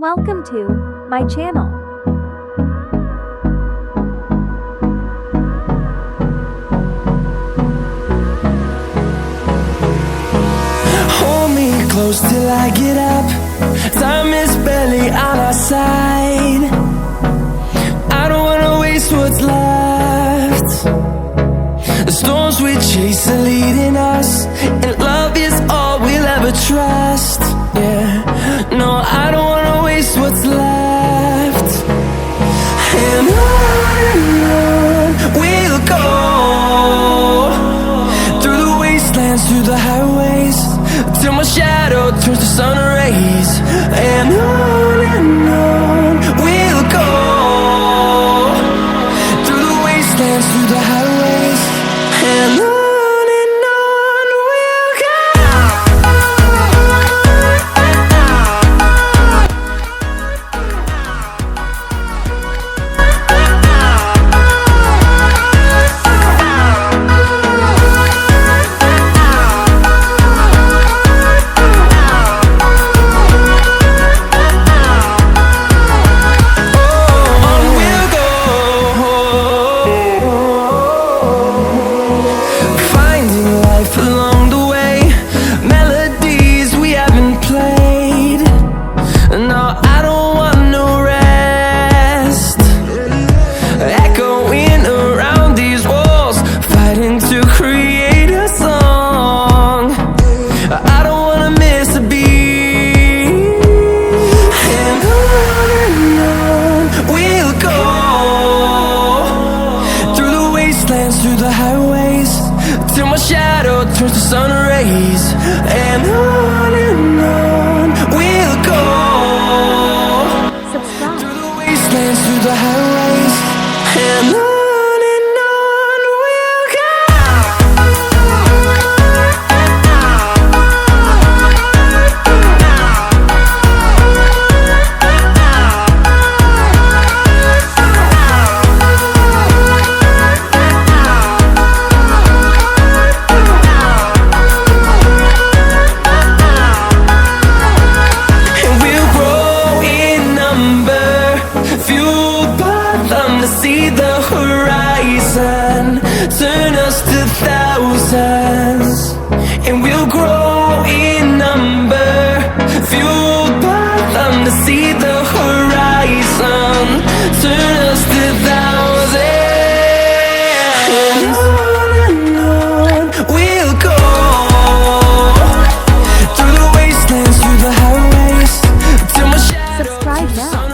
Welcome to my channel. Hold me close till I get up. Time is barely on our side. I don't wanna waste what's left. The storms we chase are leading us, and love is all we'll ever trust. Yeah, no, I don't wanna waste what's left. And on we'll go, through the wastelands, through the highways, till my shadow turns to sun rays. And on we'll go, through the wastelands, through the highways, and on we'll go. Along the way, melodies we haven't played. No, I don't want no rest. Echoing around these walls, fighting to create a song. I don't wanna miss a beat. And on we'll go, through the wastelands, through the highways, till my shadow turns to sun rays. And on we'll go, Subscribe. through the wastelands, through the highways, and on we'll go. See the horizon, turn us to thousands, and we'll grow in number, fueled by them to see the horizon, turn us to thousands. And on we'll go, through the wastelands, through the highways, till my shadow Subscribe now.